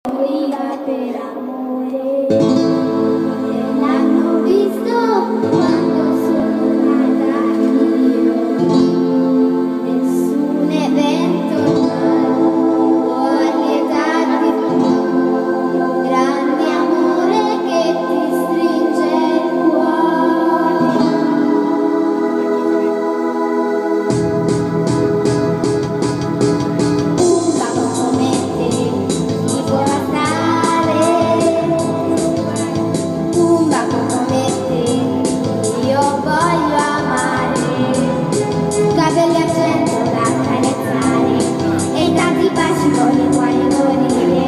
Per amore, l'hanno visto quando sono nata io. Nessun evento può allietarti più. Grande amore che ti stringe il cuore. Un capo come te ti può stare. Un bacio come te io voglio amare. Capelli al centro da carezzare e tanti baci con i quali morire.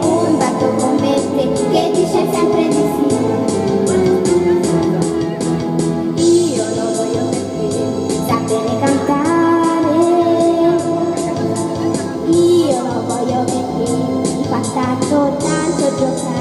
Un bacio come te che dice sempre di sì. Io lo voglio per te, sapere cantare. Io lo voglio perché mi fa tanto giocare.